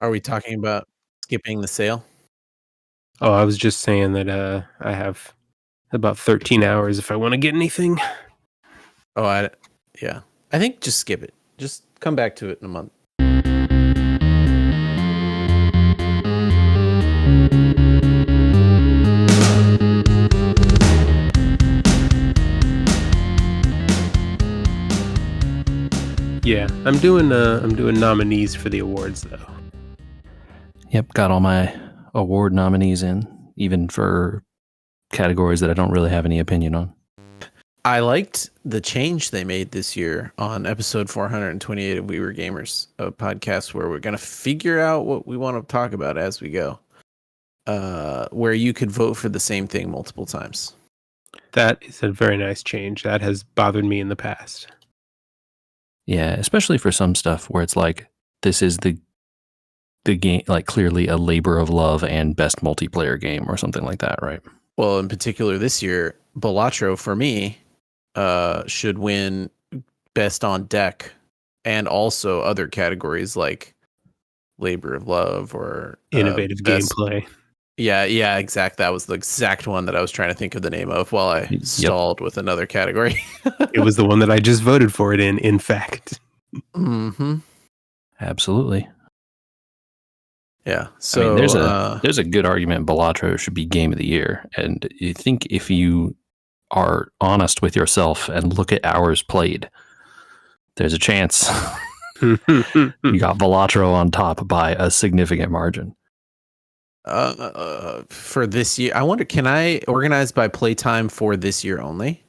Are we talking about skipping the sale? Oh, I was just saying that I have about 13 hours if I want to get anything. Oh, yeah. I think just skip it. Just come back to it in a month. Yeah, I'm doing nominees for the awards though. Yep, got all my award nominees in, even for categories that I don't really have any opinion on. I liked the change they made this year on episode 428 of We Were Gamers, a podcast where we're going to figure out what we want to talk about as we go, where you could vote for the same thing multiple times. That is a very nice change. That has bothered me in the past. Yeah, especially for some stuff where it's like, this is the game, like clearly a labor of love and best multiplayer game or something like that, right? Well, in particular this year, Balatro for me should win best on deck, and also other categories like labor of love or Innovative gameplay. Yeah, exact. That was the exact one that I was trying to think of the name of while I stalled with another category. It was the one that I just voted for it in fact. Mm-hmm. Absolutely. Yeah. So I mean, there's a good argument Balatro should be game of the year. And you think if you are honest with yourself and look at hours played, there's a chance you got Balatro on top by a significant margin. For this year, I wonder, can I organize by playtime for this year only?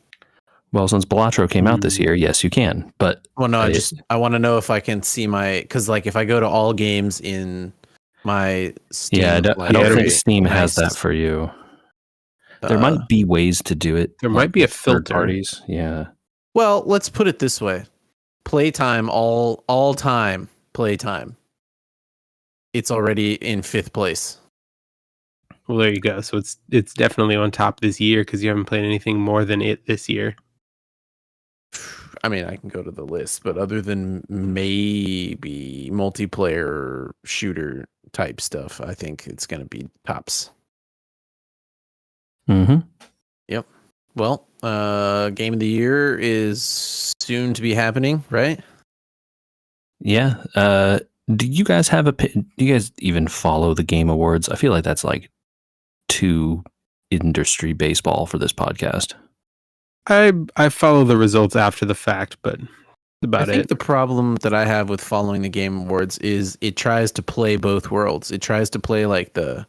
Well, since Balatro came out this year, yes, you can. But well, no, I want to know if I can see because like if I go to all games in my Steam, I don't think Steam has that for you. There might be ways to do it. There might be a filter. Parties. Yeah. Well, let's put it this way: playtime, all time playtime. It's already in 5th place. Well, there you go. So it's definitely on top this year because you haven't played anything more than it this year. I mean, I can go to the list, but other than maybe multiplayer shooter type stuff, I think it's going to be tops. Mm-hmm. Yep. Well, game of the year is soon to be happening, right? Yeah. Do you guys do you guys even follow the Game Awards? I feel like that's like too industry baseball for this podcast. I follow the results after the fact, but about it. I think the problem that I have with following the Game Awards is it tries to play both worlds. It tries to play like the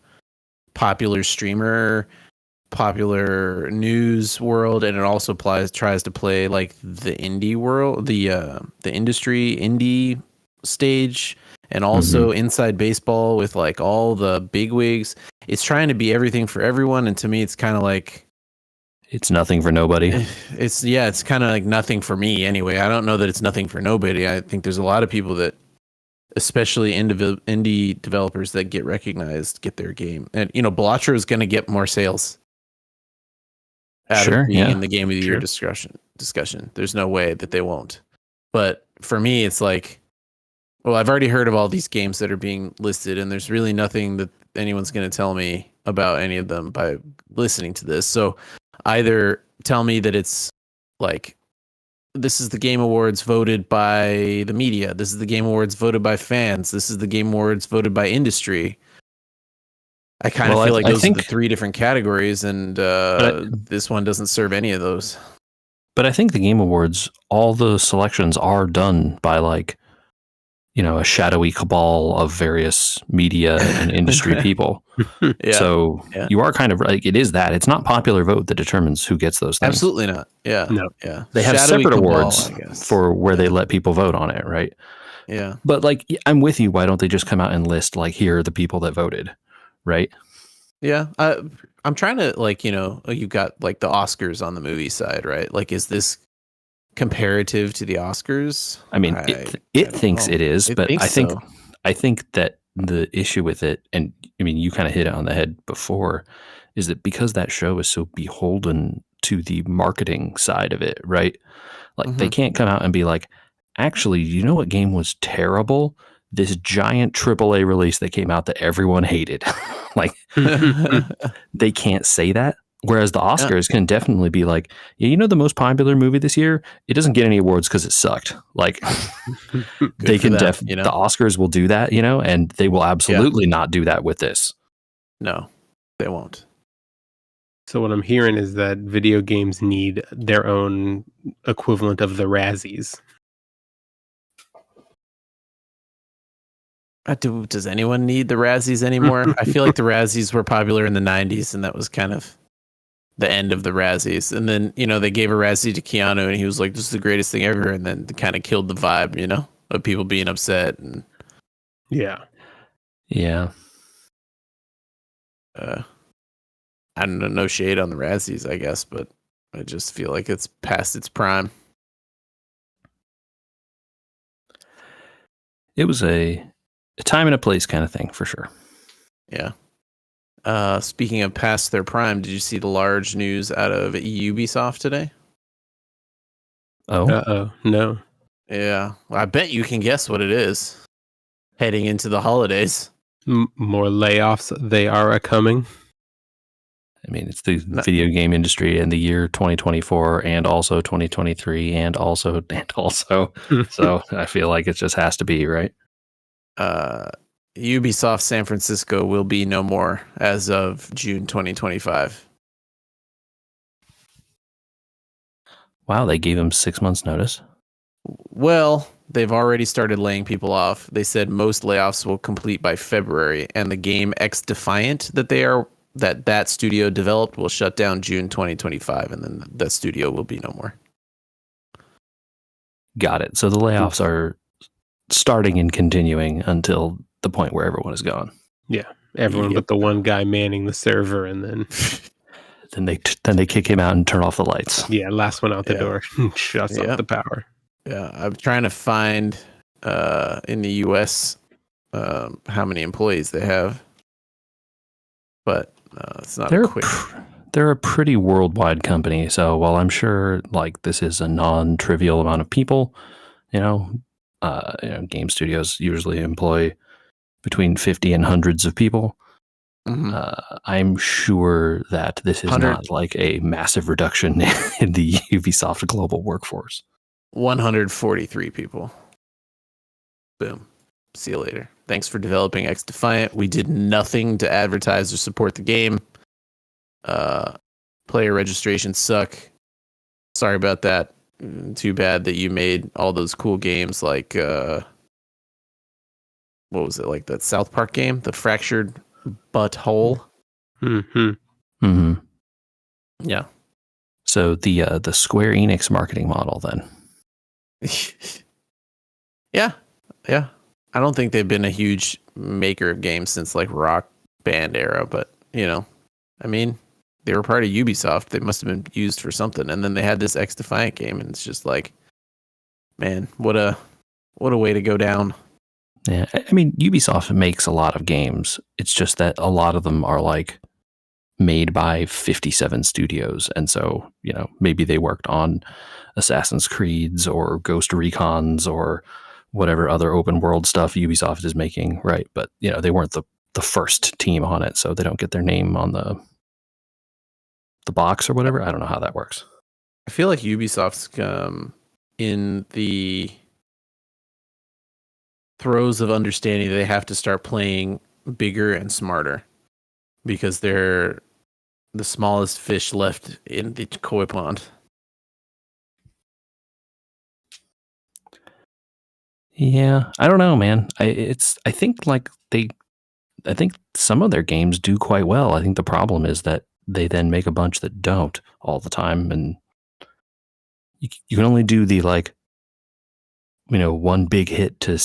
popular streamer, popular news world, and it also tries to play like the indie world, the industry indie stage, and also inside baseball with like all the bigwigs. It's trying to be everything for everyone, and to me, it's kind of like it's nothing for nobody. It's kind of like nothing for me anyway. I don't know that it's nothing for nobody. I think there's a lot of people that, especially indie developers that get recognized, get their game. And, Balatro is going to get more sales out of being in the Game of the Year discussion. There's no way that they won't. But for me, it's like, well, I've already heard of all these games that are being listed, and there's really nothing that anyone's going to tell me about any of them by listening to this. So either tell me that it's like, this is the Game Awards voted by the media. This is the Game Awards voted by fans. This is the Game Awards voted by industry. I kind of feel like those are the 3 different categories, and this one doesn't serve any of those. But I think the Game Awards, all the selections are done by like, a shadowy cabal of various media and industry people. So you are kind of like, it is that. It's not popular vote that determines who gets those things. Absolutely not. Yeah. No. Yeah. They have shadowy separate cabal, awards for where they let people vote on it, right? Yeah. But like, I'm with you. Why don't they just come out and list like, here are the people that voted, right? Yeah. I'm trying to like, you've got like the Oscars on the movie side, right? Like, is this comparative to the Oscars? I mean, it thinks it is, but I think that the issue with it, and I mean, you kind of hit it on the head before, is that because that show is so beholden to the marketing side of it, right? Like they can't come out and be like, actually, you know what game was terrible? this giant AAA release that came out that everyone hated. Like, they can't say that. Whereas the Oscars can definitely be like, yeah, you know, the most popular movie this year, it doesn't get any awards because it sucked. Like, they can them, the Oscars will do that, you know, and they will absolutely not do that with this. No, they won't. So what I'm hearing is that video games need their own equivalent of the Razzies. Does anyone need the Razzies anymore? I feel like the Razzies were popular in the 90s, and that was kind of the end of the Razzies. And then, you know, they gave a Razzie to Keanu, and he was like, this is the greatest thing ever. And then kind of killed the vibe, you know, of people being upset. And Yeah. I don't know, no shade on the Razzies, I guess, but I just feel like it's past its prime. It was a time and a place kind of thing, for sure. Yeah. Speaking of past their prime, did you see the large news out of Ubisoft today? Oh, no. Yeah. Well, I bet you can guess what it is heading into the holidays. More layoffs. They are a coming. I mean, it's the video game industry in the year 2024 and also 2023 and also. So I feel like it just has to be, right? Ubisoft San Francisco will be no more as of June 2025. Wow, they gave him 6 months notice. Well, they've already started laying people off. They said most layoffs will complete by February, and the game X Defiant that studio developed will shut down June 2025, and then that studio will be no more. Got it. So the layoffs are starting and continuing until the point where everyone is gone. Yeah, everyone but the one guy manning the server, and then then they kick him out and turn off the lights. Yeah, last one out the door shuts off the power. Yeah, I'm trying to find in the U.S. How many employees they have, but it's not quick. They're a pretty worldwide company, so while I'm sure like this is a non-trivial amount of people, game studios usually employ between 50 and hundreds of people. Mm-hmm. I'm sure that this is not like a massive reduction in the Ubisoft global workforce. 143 people. Boom. See you later. Thanks for developing X Defiant. We did nothing to advertise or support the game. Player registrations suck. Sorry about that. Too bad that you made all those cool games like what was it, like that South Park game, the Fractured Butthole. Yeah. So the Square Enix marketing model then. Yeah. I don't think they've been a huge maker of games since like Rock Band era, but I mean, they were part of Ubisoft. They must have been used for something. And then they had this X Defiant game, and it's just like, man, what a way to go down. Yeah, I mean, Ubisoft makes a lot of games. It's just that a lot of them are like made by 57 studios. And so, maybe they worked on Assassin's Creeds or Ghost Recons or whatever other open world stuff Ubisoft is making, right? But, they weren't the first team on it, so they don't get their name on the box or whatever. I don't know how that works. I feel like Ubisoft's in the throes of understanding they have to start playing bigger and smarter because they're the smallest fish left in the koi pond. Yeah, I don't know, man. I think some of their games do quite well. I think the problem is that they then make a bunch that don't all the time, and you can only do the one big hit to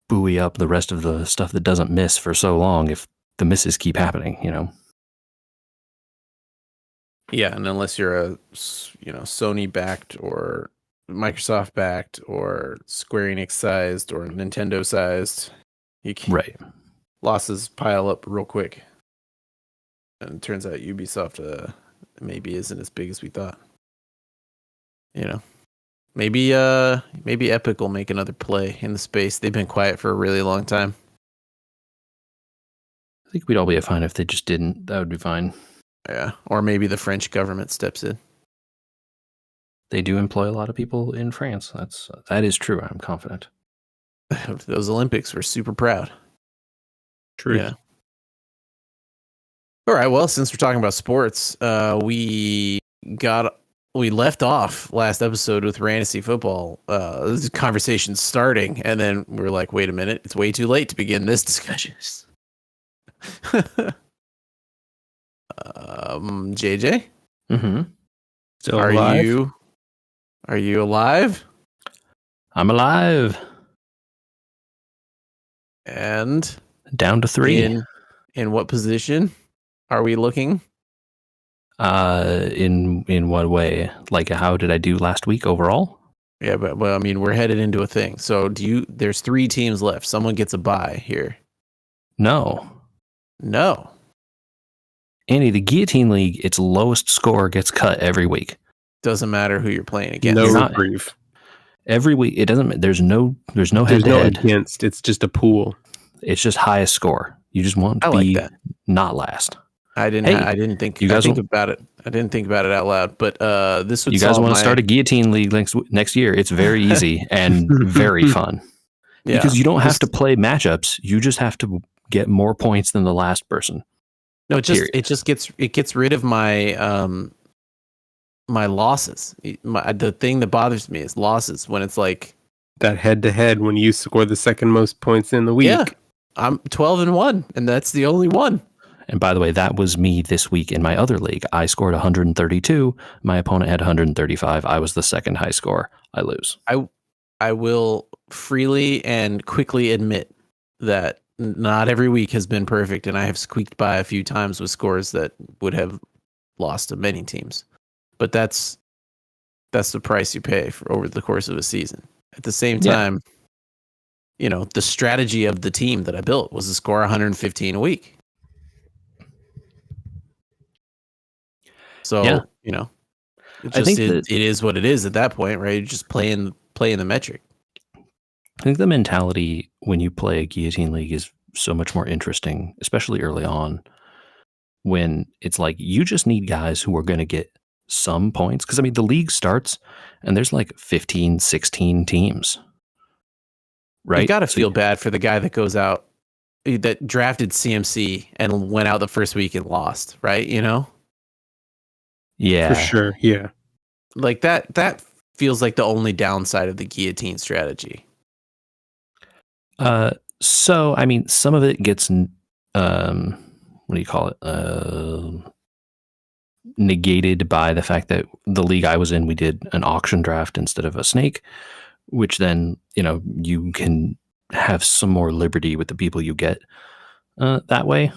buoy up the rest of the stuff that doesn't miss for so long if the misses keep happening. Yeah, and unless you're a Sony backed or Microsoft backed or Square Enix sized or Nintendo sized, you can't. Right. Losses pile up real quick. And it turns out Ubisoft maybe isn't as big as we thought. Maybe Epic will make another play in the space. They've been quiet for a really long time. I think we'd all be fine if they just didn't. That would be fine. Yeah, or maybe the French government steps in. They do employ a lot of people in France. That is true. I'm confident. Those Olympics were super proud. True. Yeah. All right. Well, since we're talking about sports, we left off last episode with Rantasy Football. This conversation starting, and then we were like, "Wait a minute! It's way too late to begin this discussion." JJ, Mm-hmm. Still alive? Are you alive? I'm alive. And Down to 3. In what position are we looking? In what way? Like, how did I do last week overall? Yeah, but well, I mean, we're headed into a thing. So there's 3 teams left. Someone gets a bye here. No. Andy, the Guillotine League, its lowest score gets cut every week. Doesn't matter who you're playing against. No You're not- reprieve. Every week, it doesn't. There's no There's head to no head. against. It's just a pool. It's just highest score. You just want to I like be that. not last. I didn't think you guys about it. I didn't think about it out loud. But this would You guys solve want my- to start a Guillotine League next year? It's very easy and very fun. Yeah. Because you don't have to play matchups. You just have to get more points than the last person. No, it gets rid of my my losses. The thing that bothers me is losses when it's like That head-to-head when you score the second most points in the week. yeah, I'm 12-1, and that's the only one. And by the way, that was me this week in my other league. I scored 132. My opponent had 135. I was the second high score. I lose. I will freely and quickly admit that not every week has been perfect, and I have squeaked by a few times with scores that would have lost to many teams. But that's the price you pay for over the course of a season. At the same time, you know, the strategy of the team that I built was to score 115 a week. So, you know, it is what it is at that point, right? You're just playing the metric. I think the mentality when you play a Guillotine League is so much more interesting, especially early on, when it's like you just need guys who are going to get some points. Because, I mean, the league starts and there's like 15, 16 teams. Right? You got to feel bad for the guy that goes out, that drafted CMC and went out the first week and lost, right? You know? Yeah. For sure, yeah. Like that feels like the only downside of the guillotine strategy. So, I mean, some of it gets, what do you call it? Negated by the fact that the league I was in, we did an auction draft instead of a snake, which then, you know, you can have some more liberty with the people you get that way.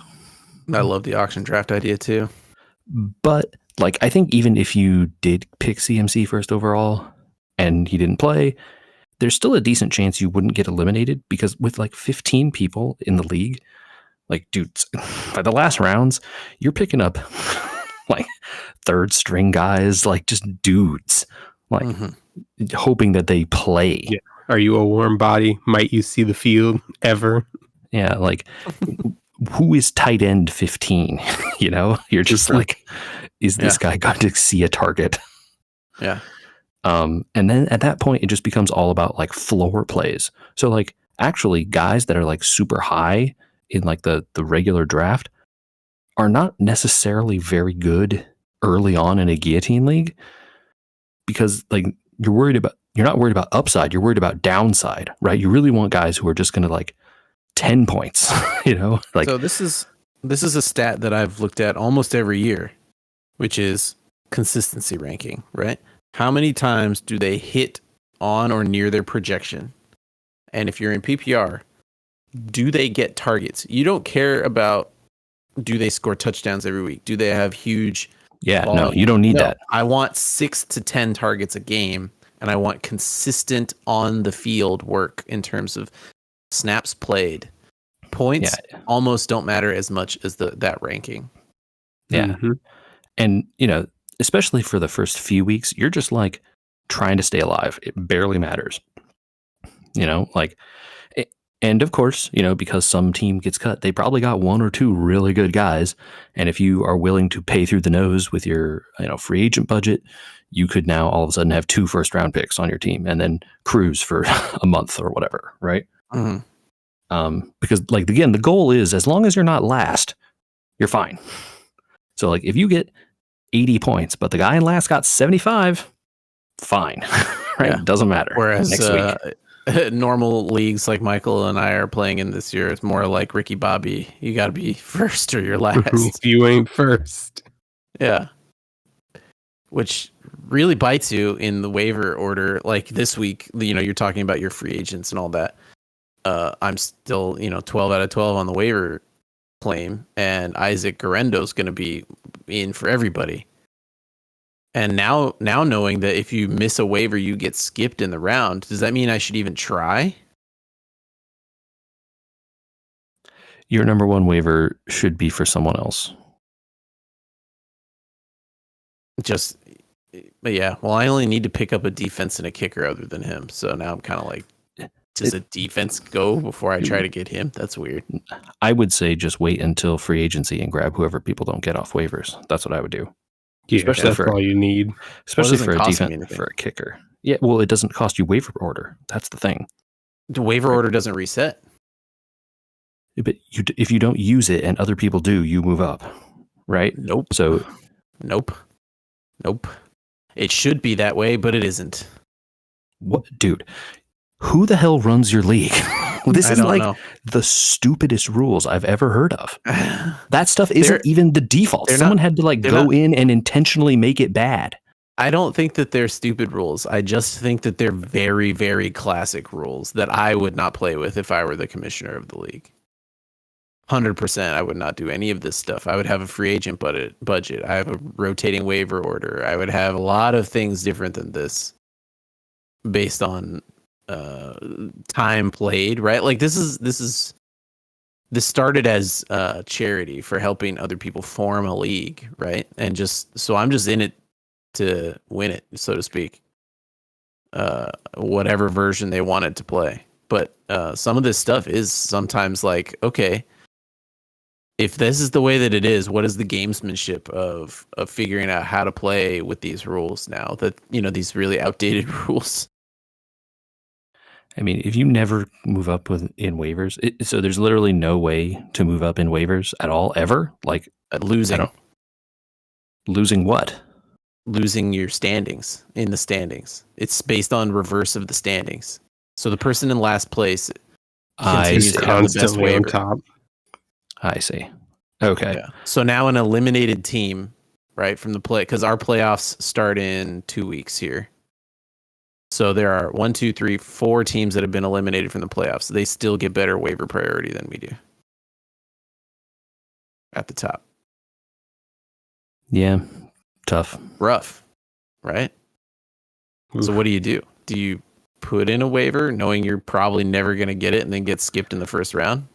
I love the auction draft idea too. But like, I think even if you did pick CMC first overall and he didn't play, there's still a decent chance you wouldn't get eliminated, because with like 15 people in the league, like, dudes, by the last rounds, you're picking up like third string guys, like just dudes, like hoping that they play. Yeah. Are you a warm body? Might you see the field ever? Yeah. Like, who is tight end 15? You know, you're just like, is this guy going to see a target? Yeah. And then at that point, it just becomes all about like floor plays. So like actually guys that are like super high in like the regular draft are not necessarily very good early on in a guillotine league, because like you're not worried about upside. You're worried about downside, right? You really want guys who are just going to like 10 points, you know, like, so this is a stat that I've looked at almost every year, which is consistency ranking, right? How many times do they hit on or near their projection? And if you're in PPR, do they get targets? You don't care about, do they score touchdowns every week? Do they have huge volume? No, you don't need that. I want 6 to 10 targets a game, and I want consistent on the field work in terms of snaps played. Points almost don't matter as much as that ranking. Yeah. And, you know, especially for the first few weeks, you're just like, trying to stay alive. It barely matters. And of course, because some team gets cut, they probably got one or two really good guys. And if you are willing to pay through the nose with your, free agent budget, you could now all of a sudden have 2 first-round picks on your team and then cruise for a month or whatever, right? Mm-hmm. Because, again, the goal is as long as you're not last, you're fine. So, if you get 80 points, but the guy in last got 75, fine, right? Yeah. Doesn't matter. Whereas next week. Normal leagues like Michael and I are playing in this year, it's more like Ricky Bobby. You got to be first or you're last. If you ain't first. Yeah. Which really bites you in the waiver order. Like this week, you're talking about your free agents and all that. I'm still, 12 out of 12 on the waiver claim, and Isaac Guarendo's going to be in for everybody. And now knowing that if you miss a waiver, you get skipped in the round, does that mean I should even try? Your number one waiver should be for someone else. But yeah, well, I only need to pick up a defense and a kicker other than him. So now I'm kind of like, does a defense go before I try to get him? That's weird. I would say just wait until free agency and grab whoever people don't get off waivers. That's what I would do. Yeah, especially that's all you need. Especially for a defense, for a kicker. Yeah, well, it doesn't cost you waiver order. That's the thing. The waiver order doesn't reset. But if you don't use it and other people do, you move up, right? Nope. So, nope. It should be that way, but it isn't. What, dude? Who the hell runs your league? This is like know. The stupidest rules I've ever heard of. That stuff isn't even the default. Someone had to go in and intentionally make it bad. I don't think that they're stupid rules. I just think that they're very, very classic rules that I would not play with if I were the commissioner of the league. 100%. I would not do any of this stuff. I would have a free agent budget. I have a rotating waiver order. I would have a lot of things different than this based on time played, right? Like this started as charity for helping other people form a league, right? And so I'm just in it to win it, so to speak. Whatever version they wanted to play. But some of this stuff is sometimes like, okay, if this is the way that it is, what is the gamesmanship of figuring out how to play with these rules now that, these really outdated rules? I mean, if you never move up in waivers, so there's literally no way to move up in waivers at all, ever? Like losing. Losing what? Losing your standings in the standings. It's based on reverse of the standings. So the person in last place continues to have the best waiver. On top. I see. Okay. Yeah. So now an eliminated team, right, from the play, because our playoffs start in 2 weeks here. So there are 1, 2, 3, 4 teams that have been eliminated from the playoffs. They still get better waiver priority than we do at the top. Yeah. Tough. Rough, right? Oof. So what do? Do you put in a waiver knowing you're probably never going to get it and then get skipped in the first round?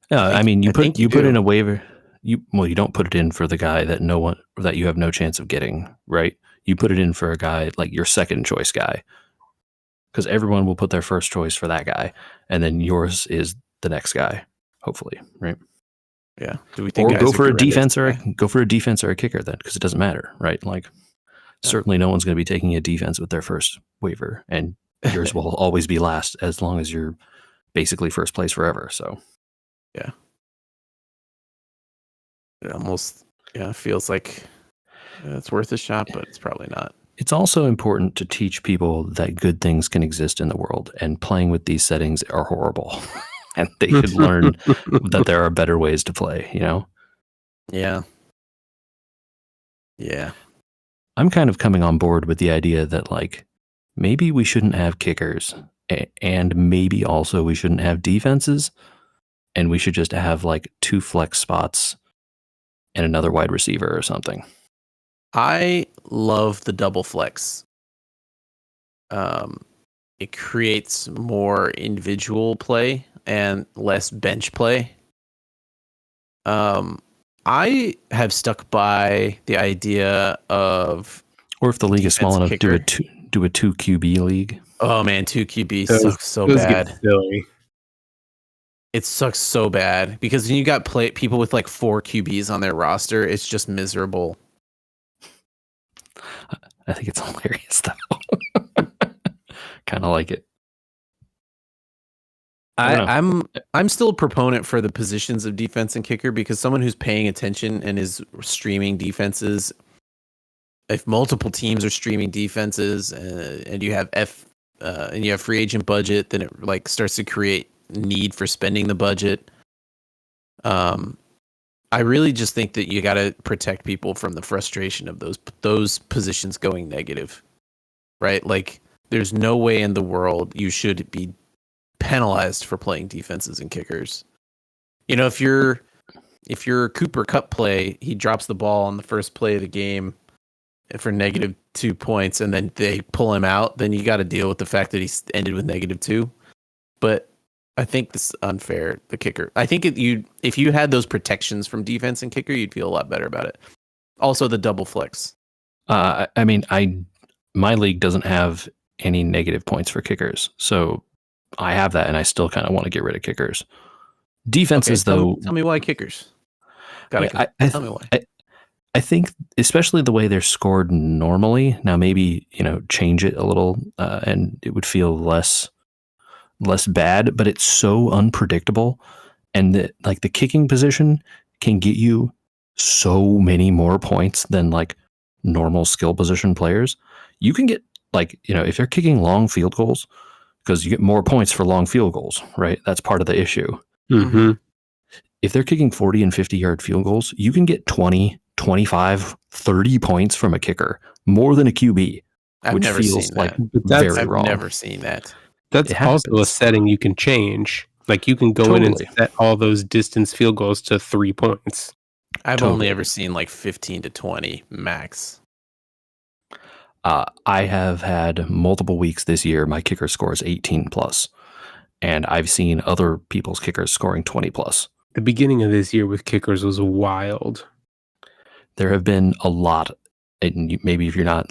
No, I mean, you put in a waiver. You don't put it in for the guy that you have no chance of getting, right? You put it in for a guy like your second choice guy, because everyone will put their first choice for that guy, and then yours is the next guy, hopefully, right? Yeah. Do we think? Or go for a defense or a kicker then, because it doesn't matter, right? Like, certainly no one's going to be taking a defense with their first waiver, and yours will always be last as long as you're basically first place forever. So, yeah, it almost feels like it's worth a shot, but it's probably not. It's also important to teach people that good things can exist in the world, and playing with these settings are horrible. And they should learn that there are better ways to play, Yeah. Yeah. I'm kind of coming on board with the idea that, like, maybe we shouldn't have kickers, and maybe also we shouldn't have defenses, and we should just have, like, 2 flex spots and another wide receiver or something. I love the double flex. It creates more individual play and less bench play. I have stuck by the idea of, or if the league is small enough, kicker. do a 2 QB league. Oh man, 2 QB Those- sucks so those get bad. silly. It sucks so bad because when you got people with like 4 QBs on their roster, it's just miserable. I think it's hilarious though. Kind of like it. I'm still a proponent for the positions of defense and kicker because someone who's paying attention and is streaming defenses, if multiple teams are streaming defenses and you have and you have free agent budget, then it like starts to create need for spending the budget. I really just think that you got to protect people from the frustration of those positions going negative, right? Like, there's no way in the world you should be penalized for playing defenses and kickers. You know, if you're Cooper Cup play, he drops the ball on the first play of the game for -2 points, and then they pull him out, then you got to deal with the fact that he ended with -2. But I think this is unfair. The kicker. I think if you had those protections from defense and kicker, you'd feel a lot better about it. Also, the double flex. I mean, my league doesn't have any negative points for kickers, so I have that, and I still kind of want to get rid of kickers. Defenses, though. Tell me why kickers. Tell me why. I think, especially the way they're scored normally. Now, maybe change it a little, and it would feel less bad. But it's so unpredictable, and the kicking position can get you so many more points than like normal skill position players. You can get if you're kicking long field goals, because you get more points for long field goals, right? That's part of the issue. Mm-hmm. If they're kicking 40 and 50-yard field goals, you can get 20, 25, 30 points from a kicker, more than a QB, I've never feels seen like that. very I've wrong. never seen that. That's also a setting you can change. Like, you can go in and set all those distance field goals to 3 points. I've only ever seen like 15 to 20 max. I have had multiple weeks this year. My kicker scores 18 plus, and I've seen other people's kickers scoring 20 plus. The beginning of this year with kickers was wild. There have been a lot, and maybe if you're not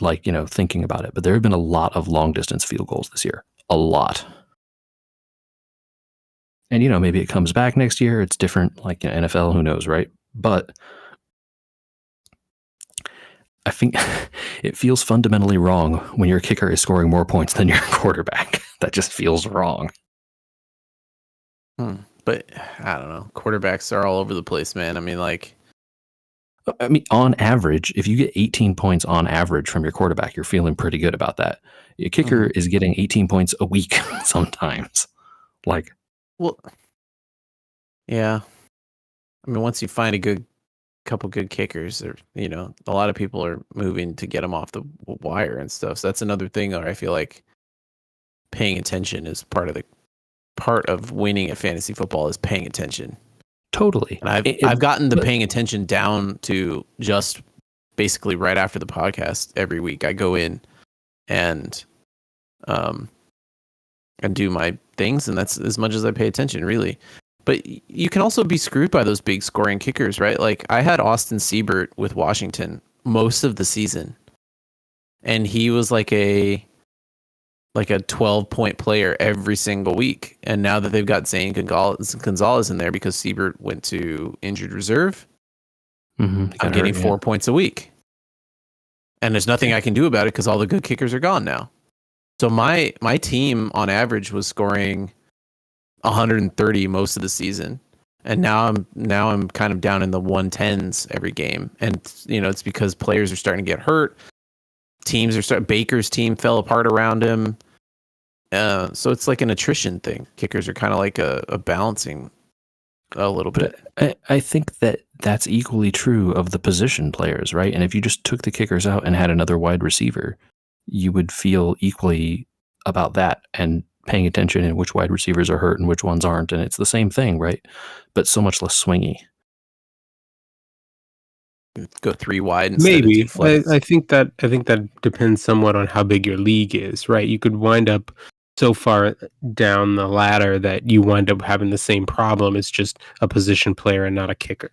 thinking about it, but there have been a lot of long distance field goals this year. A lot. And maybe it comes back next year. It's different, like NFL, who knows, right? But I think it feels fundamentally wrong when your kicker is scoring more points than your quarterback. That just feels wrong. But I don't know. Quarterbacks are all over the place, man. I mean, on average, if you get 18 points on average from your quarterback, you're feeling pretty good about that. Your kicker is getting 18 points a week sometimes. Yeah. I mean, once you find a couple good kickers, or a lot of people are moving to get them off the wire and stuff. So that's another thing where I feel like paying attention is part of winning at fantasy football is paying attention. Totally. And I've gotten the paying attention down to just basically right after the podcast every week. I go in and do my things, and that's as much as I pay attention, really. But you can also be screwed by those big scoring kickers, right? Like, I had Austin Siebert with Washington most of the season, and he was like a 12-point player every single week. And now that they've got Zane Gonzalez in there because Siebert went to injured reserve, I'm getting 4 points a week. And there's nothing I can do about it because all the good kickers are gone now. So my team on average was scoring 130 most of the season. And now I'm kind of down in the 110s every game. And it's because players are starting to get hurt. Baker's team fell apart around him. So it's like an attrition thing. Kickers are kind of like a balancing a little bit. I think that's equally true of the position players, right? And if you just took the kickers out and had another wide receiver, you would feel equally about that and paying attention in which wide receivers are hurt and which ones aren't. And it's the same thing, right? But so much less swingy. Go 3 wide. Maybe. I think that depends somewhat on how big your league is, right? You could wind up so far down the ladder that you wind up having the same problem. It's just a position player and not a kicker.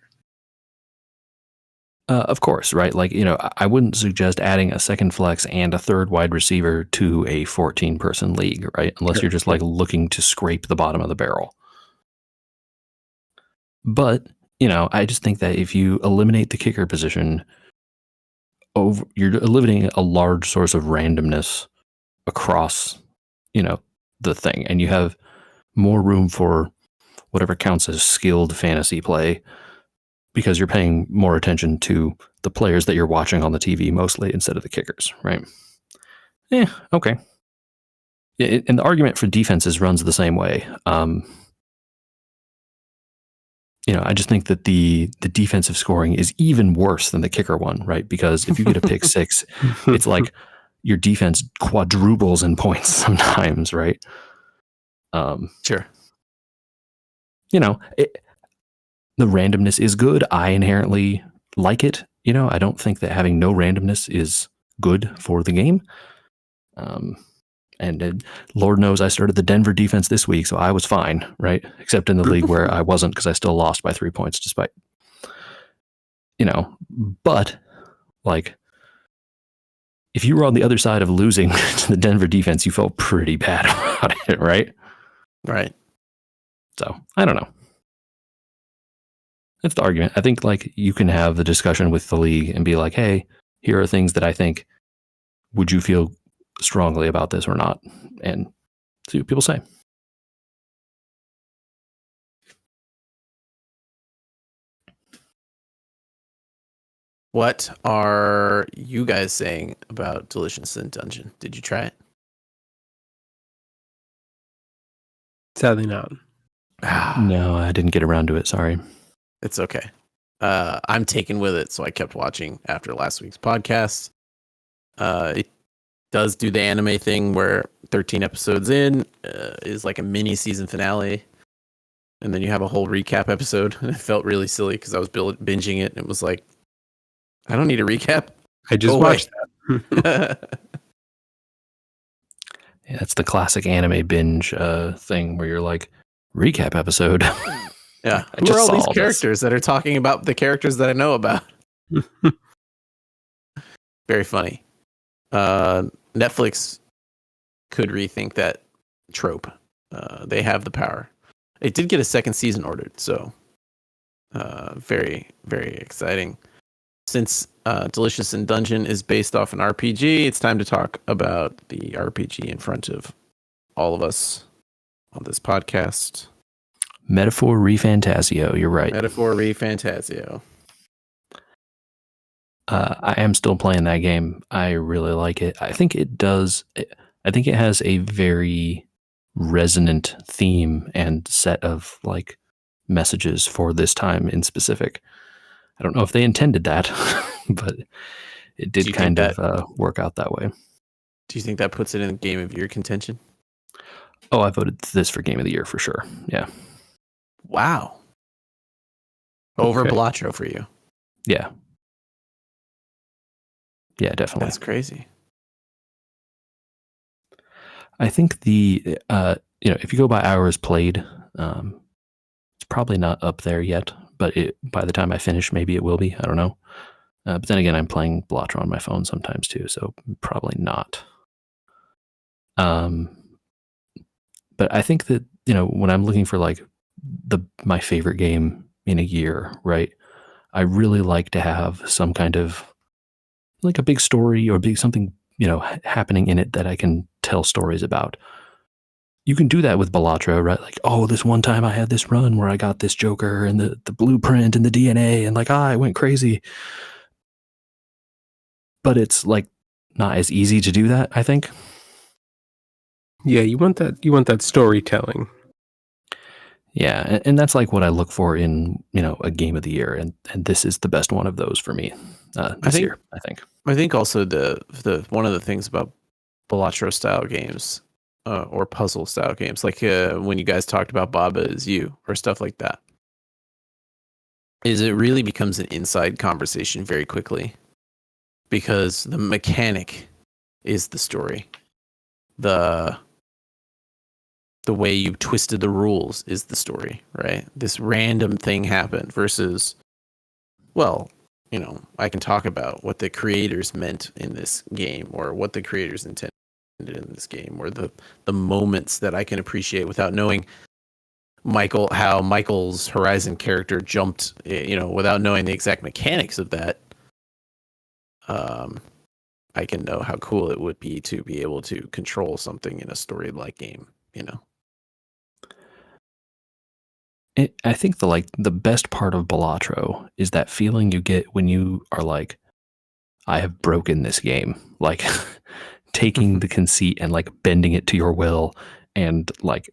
Of course, right? Like, I wouldn't suggest adding a second flex and a third wide receiver to a 14-person league, right? Unless you're just like looking to scrape the bottom of the barrel. But, I just think that if you eliminate the kicker position, you're eliminating a large source of randomness across, the thing. And you have more room for whatever counts as skilled fantasy play because you're paying more attention to the players that you're watching on the TV mostly instead of the kickers, right? Okay. And the argument for defenses runs the same way. I just think that the defensive scoring is even worse than the kicker one, right? Because if you get a pick six, it's like your defense quadruples in points sometimes, right? Sure. The randomness is good. I inherently like it. I don't think that having no randomness is good for the game. And Lord knows I started the Denver defense this week, so I was fine, right? Except in the league where I wasn't because I still lost by 3 points despite, but like if you were on the other side of losing to the Denver defense, you felt pretty bad about it, right? Right. So I don't know. That's the argument. I think like you can have the discussion with the league and be like, hey, here are things that I think, would you feel strongly about this or not? And see what people say. What are you guys saying about Delicious in Dungeon? Did you try it? Sadly not. No, I didn't get around to it. Sorry. It's okay. I'm taken with it, so I kept watching after last week's podcast. It does do the anime thing where 13 episodes in is like a mini season finale, and then you have a whole recap episode. And it felt really silly because I was binging it, and it was like, I don't need a recap. I just watched that. Yeah, that's the classic anime binge thing where you're like, recap episode. Yeah. Who are all these characters that are talking about the characters that I know about? Very funny. Netflix could rethink that trope. They have the power. It did get a second season ordered, so very, very exciting. Since Delicious in Dungeon is based off an RPG, it's time to talk about the RPG in front of all of us on this podcast. Metaphor ReFantazio, you're right. Metaphor ReFantazio. I am still playing that game. I really like it. I think it has a very resonant theme and set of like messages for this time in specific. I don't know if they intended that, but it did kind of work out that way. Do you think that puts it in Game of Year contention? Oh, I voted this for Game of the Year for sure. Yeah. Wow. Over Blatro for you. Yeah. Yeah, definitely. That's crazy. I think if you go by hours played, it's probably not up there yet, but by the time I finish, maybe it will be. I don't know. But then again, I'm playing Blatro on my phone sometimes too, so probably not. But I think that, when I'm looking for like my favorite game in a year, right? I really like to have some kind of like a big story or something, happening in it that I can tell stories about. You can do that with Blatro, right? Like, oh, this one time I had this run where I got this Joker and the blueprint and the DNA and like, I went crazy. But it's like not as easy to do that, I think. Yeah, you want that storytelling. Yeah, and that's like what I look for in, a game of the year, and this is the best one of those for me this year, I think. I think also the one of the things about Blatro style games or puzzle style games, like when you guys talked about Baba Is You or stuff like that, is it really becomes an inside conversation very quickly because the mechanic is the story. The way you twisted the rules is the story, right? This random thing happened versus, well, I can talk about what the creators meant in this game, or what the creators intended in this game, or the moments that I can appreciate without knowing how Michael's Horizon character jumped, without knowing the exact mechanics of that. I can know how cool it would be to be able to control something in a story-like game, I think the best part of Balatro is that feeling you get when you are like, I have broken this game, like taking the conceit and like bending it to your will, and like,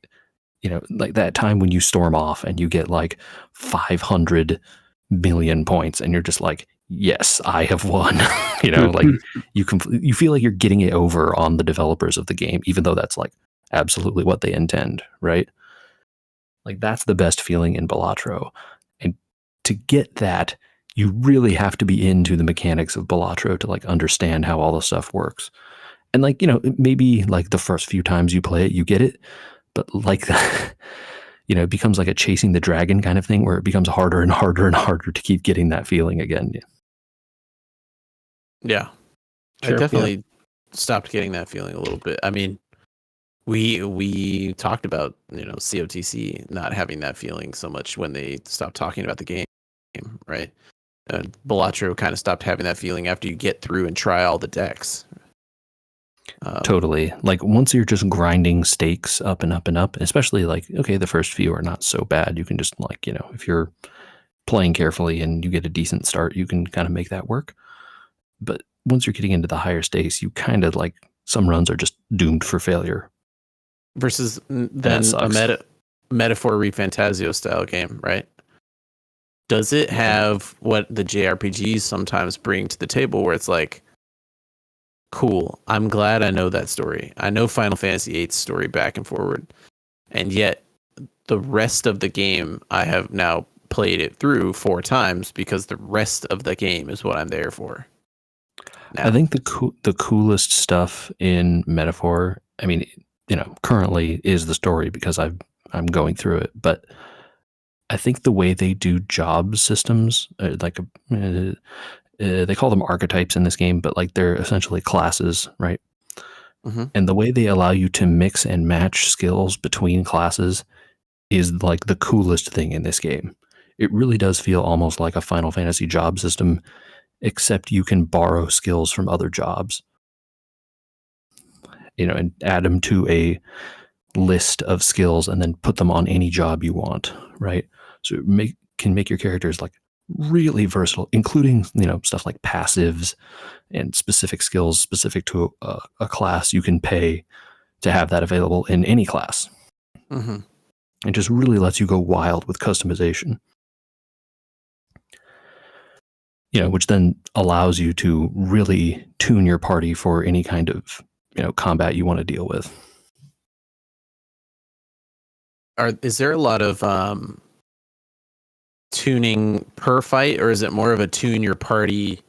like that time when you storm off and you get like 500 million points and you're just like, yes, I have won. Like you feel like you're getting it over on the developers of the game, even though that's like absolutely what they intend, right? Like that's the best feeling in Balatro. And to get that, you really have to be into the mechanics of Balatro to like understand how all the stuff works. And like, maybe like the first few times you play it, you get it, but like it becomes like a chasing the dragon kind of thing where it becomes harder and harder and harder to keep getting that feeling again. Yeah. Sure, I definitely stopped getting that feeling a little bit. I mean, we talked about, COTC not having that feeling so much when they stopped talking about the game, right? Balatro kind of stopped having that feeling after you get through and try all the decks. Totally. Like once you're just grinding stakes up and up and up, especially like, okay, the first few are not so bad. You can just like, if you're playing carefully and you get a decent start, you can kind of make that work. But once you're getting into the higher stakes, you kind of like some runs are just doomed for failure. Versus then a metaphor ReFantazio style game, right? Does it have what the JRPGs sometimes bring to the table, where it's like, cool, I'm glad I know that story. I know Final Fantasy VIII's story back and forward. And yet the rest of the game, I have now played it through 4 times because the rest of the game is what I'm there for. Now, I think the coolest stuff in Metaphor, I mean, currently is the story because I'm going through it. But I think the way they do job systems, they call them archetypes in this game, but like they're essentially classes, right? Mm-hmm. And the way they allow you to mix and match skills between classes is like the coolest thing in this game. It really does feel almost like a Final Fantasy job system, except you can borrow skills from other jobs, and add them to a list of skills and then put them on any job you want, right? So it can make your characters like really versatile, including, stuff like passives and specific skills specific to a class you can pay to have that available in any class. Mm-hmm. It just really lets you go wild with customization. Which then allows you to really tune your party for any kind of, combat you want to deal with. Is there a lot of tuning per fight, or is it more of a tune your party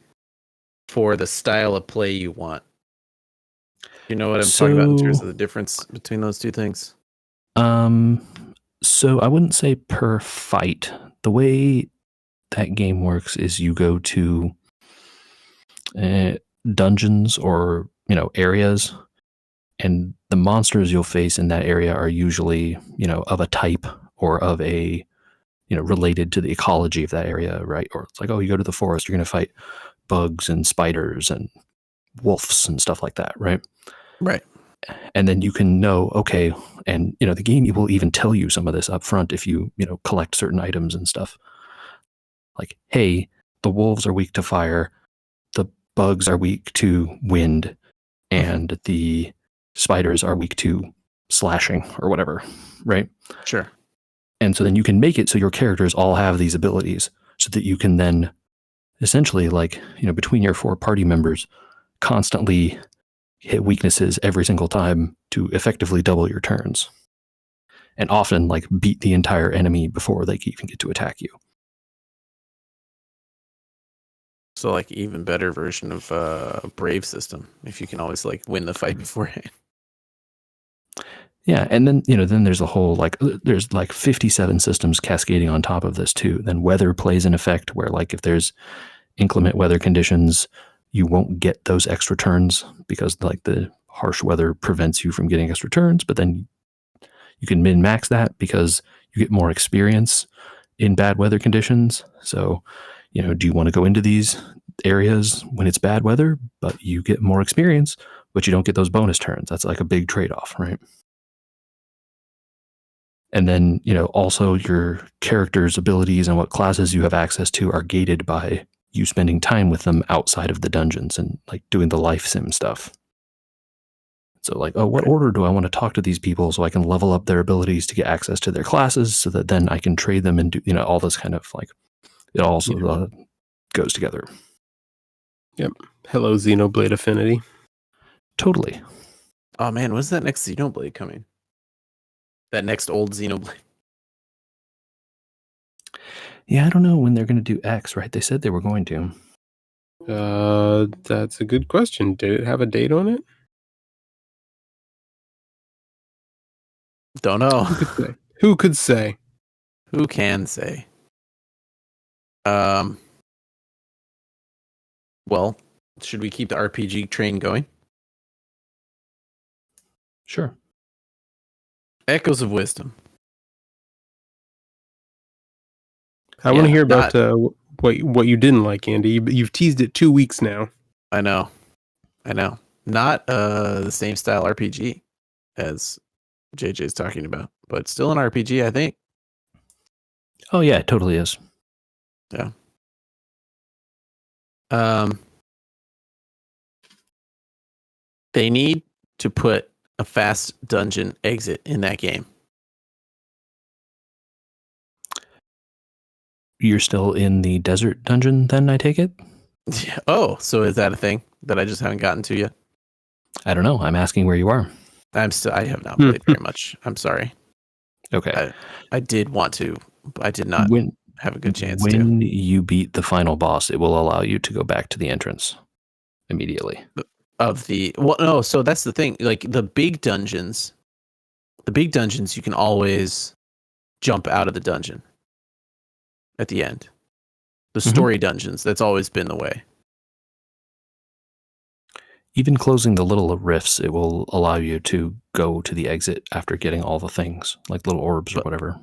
for the style of play you want? You know what I'm talking about in terms of the difference between those two things? So I wouldn't say per fight. The way that game works is you go to dungeons or areas, and the monsters you'll face in that area are usually of a type or of a related to the ecology of that area, right? Or it's like, oh, you go to the forest, you're going to fight bugs and spiders and wolves and stuff like that, right? Right. And then you can know, okay, and the game will even tell you some of this up front if you collect certain items and stuff. Like, hey, the wolves are weak to fire, the bugs are weak to wind, and the spiders are weak to slashing or whatever, right? Sure. And so then you can make it so your characters all have these abilities so that you can then essentially, like, between your 4 party members, constantly hit weaknesses every single time to effectively double your turns. And often, like, beat the entire enemy before they even get to attack you. So, like, even better version of Brave system, if you can always like win the fight beforehand. Yeah, and then then there's a whole there's 57 systems cascading on top of this too. Then weather plays an effect where, like, if there's inclement weather conditions, you won't get those extra turns because like the harsh weather prevents you from getting extra turns, but then you can min-max that because you get more experience in bad weather conditions. So, do you want to go into these areas when it's bad weather, but you get more experience, but you don't get those bonus turns? That's like a big trade-off, right? And then, also your character's abilities and what classes you have access to are gated by you spending time with them outside of the dungeons and like doing the life sim stuff. So like, what order do I want to talk to these people so I can level up their abilities to get access to their classes so that then I can trade them and do, all this kind of like, it also goes together. Yep. Hello, Xenoblade Affinity. Totally. Oh man, when's that next Xenoblade coming? That next old Xenoblade? Yeah, I don't know when they're going to do X, right? They said they were going to. That's a good question. Did it have a date on it? Don't know. Who could say? Who could say? Who can say? Well, should we keep the RPG train going? Sure. Echoes of Wisdom. I want to hear about what you didn't like, Andy. You've teased it 2 weeks now. I know. Not the same style RPG as JJ's talking about, but still an RPG, I think. Oh yeah, it totally is. Yeah. They need to put a fast dungeon exit in that game. You're still in the desert dungeon then, I take it? Oh, so is that a thing that I just haven't gotten to yet? I don't know. I'm asking where you are. I have not played very much. I'm sorry. Okay. I did want to, but I did not have a good chance When you beat the final boss, it will allow you to go back to the entrance immediately. So that's the thing. Like the big dungeons, you can always jump out of the dungeon at the end. The story dungeons, that's always been the way. Even closing the little rifts, it will allow you to go to the exit after getting all the things, like little orbs or whatever.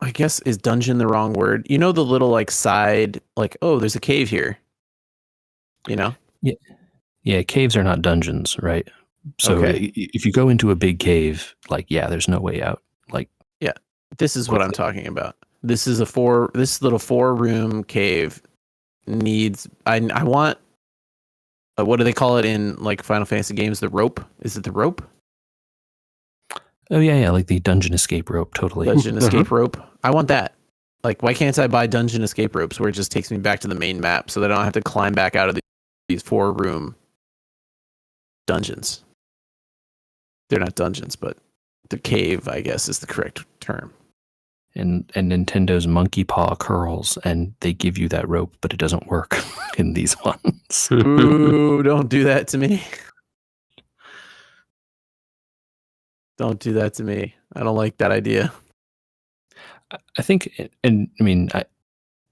I guess, is dungeon the wrong word? You know, the little like side, like, oh, there's a cave here. Yeah. Yeah, caves are not dungeons, right? So if you go into a big cave, like, there's no way out. Like, yeah, this is what I'm talking about. This is this little 4-room cave needs. I want. What do they call it in like Final Fantasy games? The rope? Is it the rope? Oh yeah, like the dungeon escape rope. Totally. Dungeon escape rope. I want that. Like, why can't I buy dungeon escape ropes where it just takes me back to the main map so that I don't have to climb back out of these 4-room dungeons? They're not dungeons, but the cave, I guess, is the correct term. And Nintendo's monkey paw curls, and they give you that rope, but it doesn't work in these ones. Ooh, don't do that to me. Don't do that to me. I don't like that idea. I think, and I mean,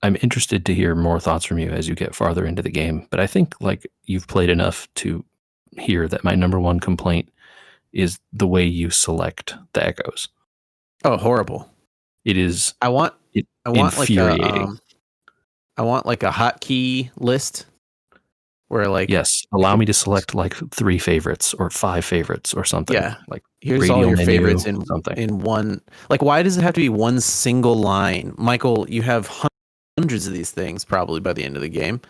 I'm interested to hear more thoughts from you as you get farther into the game, but I think like you've played enough to hear that my number one complaint is the way you select the echoes. Oh, horrible. It is. I want infuriating. I want like a hotkey list where like, yes, allow me to select like 3 favorites or 5 favorites or something. Yeah, like here's all your favorites in something in one. Like, why does it have to be one single line? Michael, you have hundreds of these things probably by the end of the game.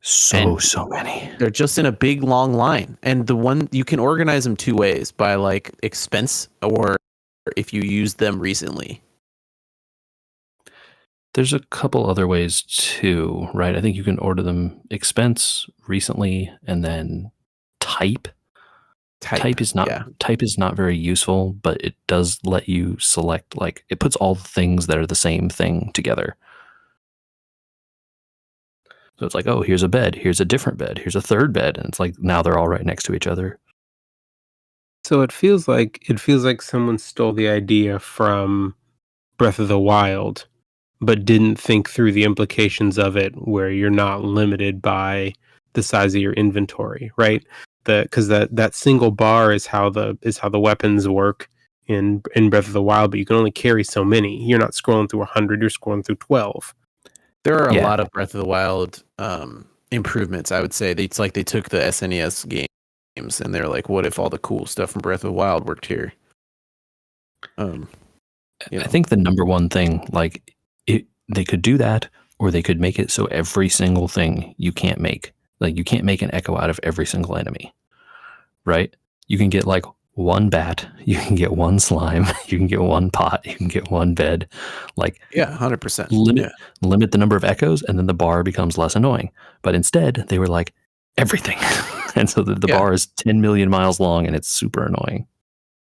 So many. They're just in a big long line, and the one you can organize them 2 ways: by like expense or if you used them recently. There's a couple other ways too, right? I think you can order them expense, recently, and then type. Type is not very useful, but it does let you select, like, it puts all the things that are the same thing together. So it's like, oh, here's a bed, here's a different bed, here's a third bed, and it's like now they're all right next to each other. So it feels like someone stole the idea from Breath of the Wild, but didn't think through the implications of it, where you're not limited by the size of your inventory, right? Because that single bar is how the weapons work in Breath of the Wild, but you can only carry so many. You're not scrolling through 100; you're scrolling through 12. There are a lot of Breath of the Wild improvements, I would say. It's like they took the SNES games and they're like, what if all the cool stuff from Breath of the Wild worked here? I think the number one thing, like, they could do that, or they could make it so every single thing you can't make. Like, you can't make an echo out of every single enemy, right? You can get like one bat, you can get one slime, you can get one pot, you can get one bed. Like, 100%. Limit the number of echoes, and then the bar becomes less annoying. But instead, they were like, everything. And so the bar is 10 million miles long, and it's super annoying.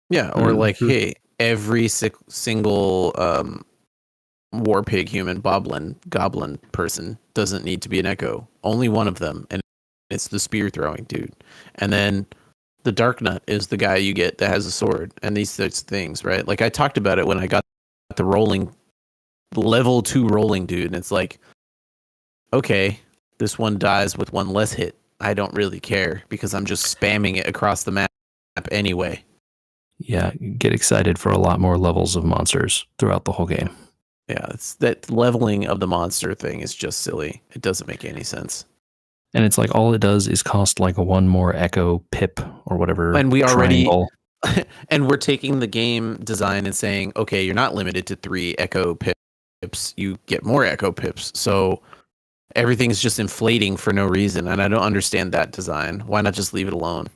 Yeah, or like, hey, every single war pig human goblin person doesn't need to be an echo. Only one of them, and it's the spear throwing dude. And then the Dark Nut is the guy you get that has a sword, and these sorts of things, right? Like I talked about it when I got the level 2 rolling dude, and it's like, okay, this one dies with one less hit. I don't really care because I'm just spamming it across the map anyway. Yeah, get excited for a lot more levels of monsters throughout the whole game. Yeah, it's that leveling of the monster thing is just silly. It doesn't make any sense. And it's like all it does is cost like a one more echo pip or whatever. And we triangle. and we're taking the game design and saying, okay, you're not limited to 3 echo pips. You get more echo pips. So everything's just inflating for no reason. And I don't understand that design. Why not just leave it alone?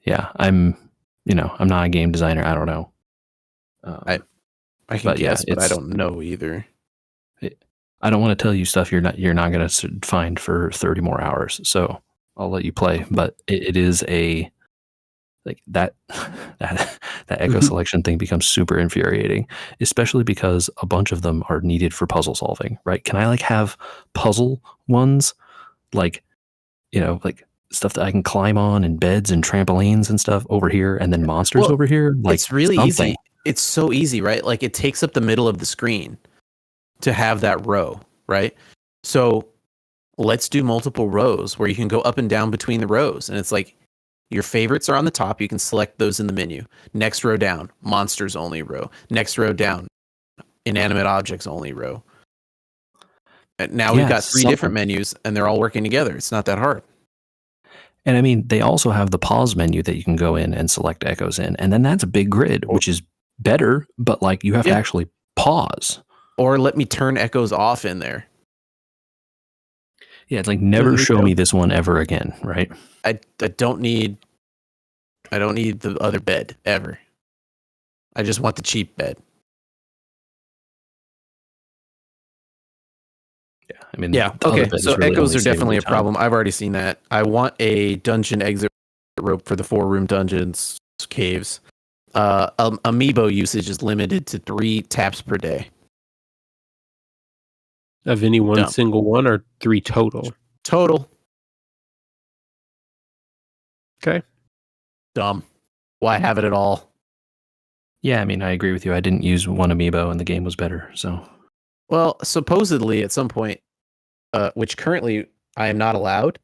Yeah, I'm not a game designer. I don't know. I can guess, but I don't know either. I don't want to tell you stuff you're not going to find for 30 more hours. So I'll let you play. But it is a like that echo selection thing becomes super infuriating, especially because a bunch of them are needed for puzzle solving. Right? Can I like have puzzle ones like stuff that I can climb on and beds and trampolines and stuff over here, and then monsters over here? Like, it's really easy. It's so easy, right? Like it takes up the middle of the screen to have that row, right? So let's do multiple rows where you can go up and down between the rows. And it's like your favorites are on the top. You can select those in the menu. Next row down, monsters only row. Next row down, inanimate objects only row. And now we've got 3 different menus and they're all working together. It's not that hard. And I mean, they also have the pause menu that you can go in and select echoes in. And then that's a big grid, which is better, but like you have to actually pause. Or let me turn echoes off in there. Yeah, it's like never show me this one ever again, right? I don't need the other bed ever. I just want the cheap bed. Yeah, I mean, okay. So really echoes are definitely a problem. I've already seen that. I want a dungeon exit rope for the 4-room dungeons caves. Amiibo usage is limited to 3 taps per day. Of any one single one, or 3 total? Total. Okay. Dumb. Why have it at all? Yeah, I mean, I agree with you. I didn't use one amiibo and the game was better, so. Well, supposedly at some point, which currently I am not allowed,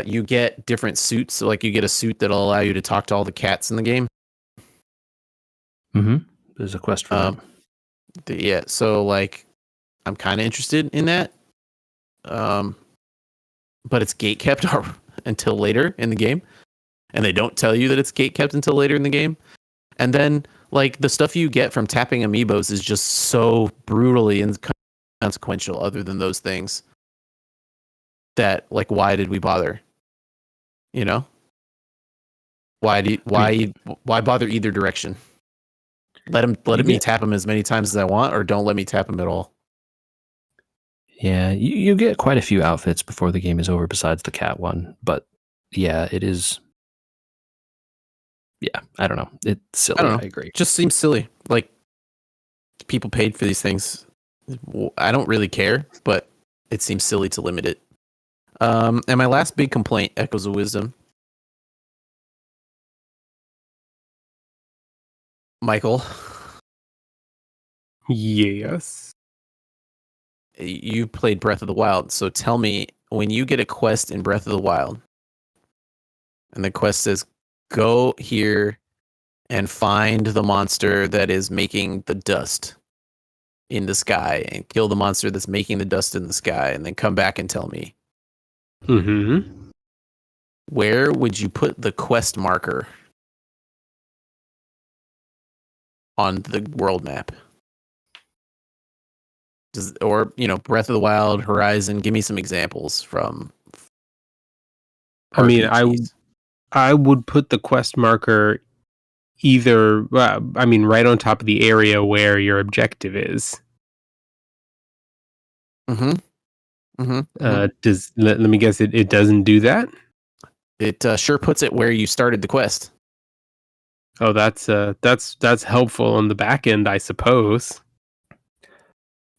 you get different suits. So like you get a suit that'll allow you to talk to all the cats in the game. Mm-hmm. There's a quest for that. Yeah, so like I'm kind of interested in that. But it's gate kept until later in the game. And they don't tell you that it's gate kept until later in the game. And then like the stuff you get from tapping amiibos is just so brutally inconsequential other than those things that like, why did we bother? You know? Why bother either direction? Let me tap him as many times as I want, or don't let me tap him at all. Yeah, you get quite a few outfits before the game is over besides the cat one. But yeah, it is. Yeah, I don't know. It's silly. I agree. Just seems silly. Like people paid for these things. I don't really care, but it seems silly to limit it. And my last big complaint, Echoes of Wisdom. Michael, Yes. You played Breath of the Wild, so tell me, when you get a quest in Breath of the Wild, and the quest says, go here and find the monster that is making the dust in the sky, and kill the monster that's making the dust in the sky, and then come back and tell me, Mm-hmm. where would you put the quest marker on the world map? Or, Breath of the Wild, Horizon, give me some examples from I mean, RPGs. I would put the quest marker either, right on top of the area where your objective is. Mm-hmm. Mm-hmm. Let me guess, it doesn't do that? It sure puts it where you started the quest. Oh, that's helpful on the back end, I suppose.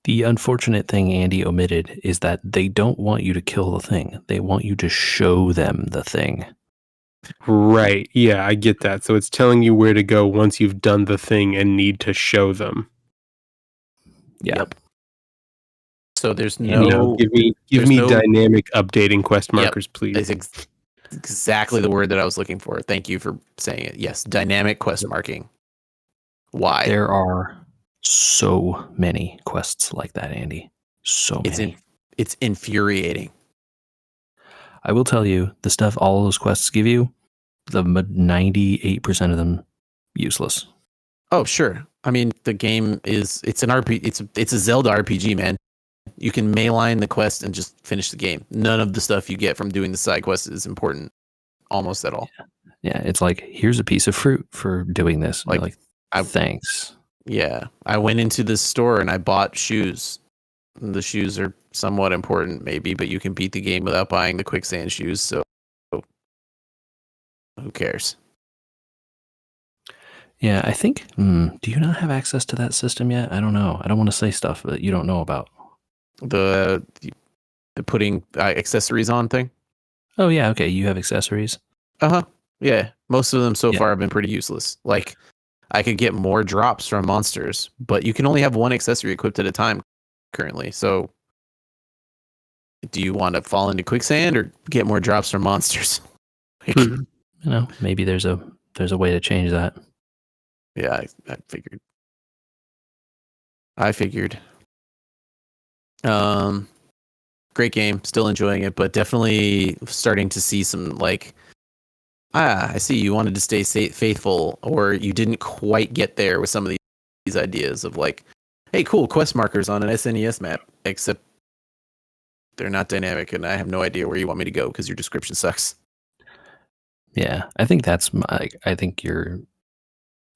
The unfortunate thing Andy omitted is that they don't want you to kill the thing. They want you to show them the thing. Right. Yeah, I get that. So it's telling you where to go once you've done the thing and need to show them. Yeah. Yep. So there's Andy, no... give me dynamic updating quest markers, please. It's exactly the word that I was looking for. Thank you for saying it. Yes, dynamic quest marking. Why? There are so many quests like that, Andy. So many. It's infuriating. I will tell you, the stuff all those quests give you, the 98% of them useless. Oh, sure. I mean, the game it's an RPG. It's a Zelda RPG, man. You can mainline the quest and just finish the game. None of the stuff you get from doing the side quest is important, almost at all. Yeah, it's like, here's a piece of fruit for doing this. Like thanks. Yeah, I went into this store and I bought shoes. The shoes are somewhat important, maybe, but you can beat the game without buying the quicksand shoes. So, who cares? Yeah, I think. Do you not have access to that system yet? I don't know. I don't want to say stuff that you don't know about. The putting accessories on thing. Oh yeah, okay. You have accessories. Yeah, most of them so far have been pretty useless. Like, I could get more drops from monsters, but you can only have one accessory equipped at a time currently. So, do you want to fall into quicksand or get more drops from monsters? Maybe there's a way to change that. Yeah, I figured. Great game, still enjoying it, but definitely starting to see some I see you wanted to stay faithful, or you didn't quite get there with some of these ideas of hey, cool, quest markers on an SNES map, except they're not dynamic, and I have no idea where you want me to go because your description sucks. Yeah, I think I think you're,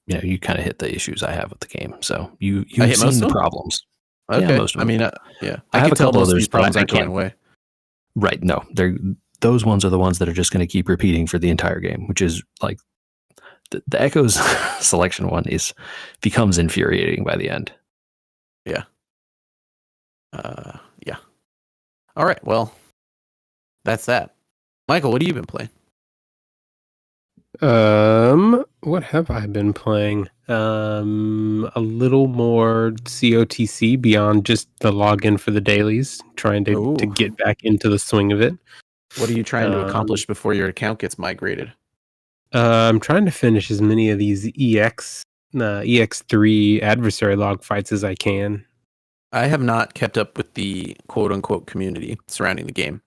you kind of hit the issues I have with the game. So you've seen the problems. Okay. Yeah, most of them. I mean, yeah, I have can a tell couple most of others, these problems aren't going away. Right. No, those ones are the ones that are just going to keep repeating for the entire game, which is like the Echoes selection one becomes infuriating by the end. Yeah. Yeah. All right. Well, that's that. Michael, what have you been playing? What have I been playing? A little more COTC beyond just the login for the dailies, trying to get back into the swing of it. What are you trying to accomplish before your account gets migrated? I'm trying to finish as many of these EX3 adversary log fights as I can. I have not kept up with the quote unquote community surrounding the game.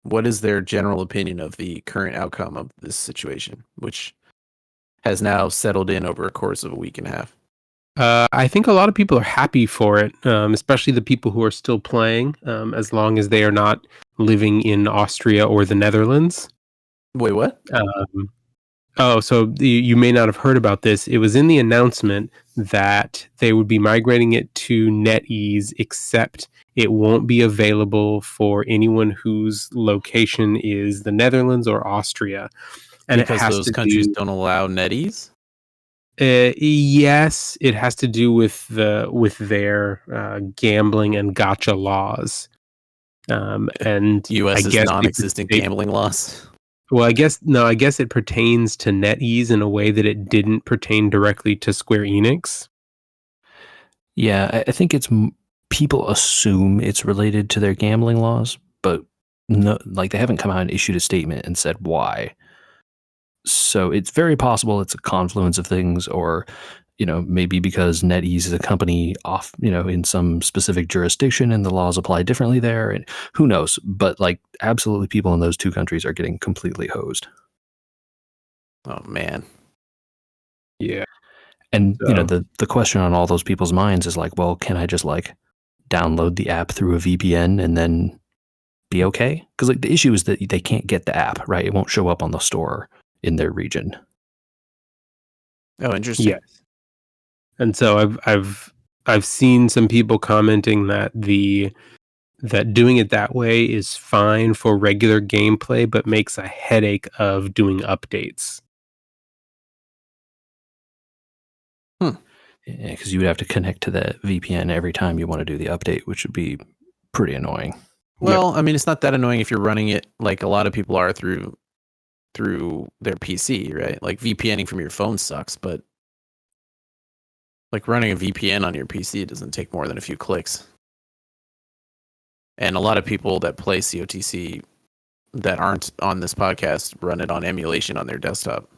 What is their general opinion of the current outcome of this situation, which has now settled in over a course of a week and a half? I think a lot of people are happy for it, especially the people who are still playing, as long as they are not living in Austria or the Netherlands. Wait, what? So you may not have heard about this. It was in the announcement that they would be migrating it to NetEase, except it won't be available for anyone whose location is the Netherlands or Austria. And because those countries don't allow NetEase? Yes, it has to do with their gambling and gacha laws. And U.S. is non-existent gambling laws. Well, I guess it pertains to NetEase in a way that it didn't pertain directly to Square Enix. Yeah, I think it's people assume it's related to their gambling laws, but no, like they haven't come out and issued a statement and said why. So it's very possible it's a confluence of things, or maybe because NetEase is a company off, in some specific jurisdiction and the laws apply differently there, and who knows? But like, absolutely, people in those two countries are getting completely hosed. Oh man. Yeah. And So- the question on all those people's minds is like, well, can I just like download the app through a VPN and then be okay? Because like the issue is that they can't get the app, right? It won't show up on the store in their region. Oh, interesting. Yes. And so I've seen some people commenting that that doing it that way is fine for regular gameplay, but makes a headache of doing updates. Because you would have to connect to the VPN every time you want to do the update, which would be pretty annoying. Well, I mean, it's not that annoying if you're running it like a lot of people are through their PC, right? Like VPNing from your phone sucks, but like running a VPN on your PC doesn't take more than a few clicks. And a lot of people that play COTC that aren't on this podcast run it on emulation on their desktop.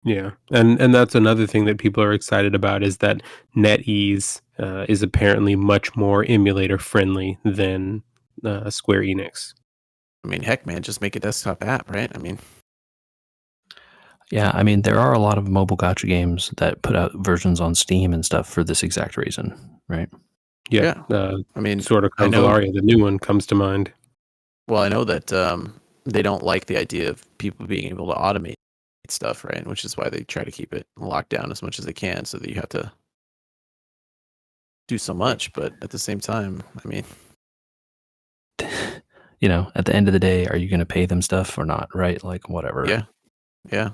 Yeah, and that's another thing that people are excited about is that NetEase is apparently much more emulator friendly than Square Enix. I mean, heck, man, just make a desktop app, right? I mean, yeah, I mean, there are a lot of mobile gacha games that put out versions on Steam and stuff for this exact reason, right? Yeah. I mean, sort of I know- Convalaria, the new one, comes to mind. well, I know that they don't like the idea of people being able to automate stuff, right? Which is why they try to keep it locked down as much as they can, so that you have to do so much. But at the same time, I mean, At the end of the day, are you going to pay them stuff or not, right? Like, whatever. yeah.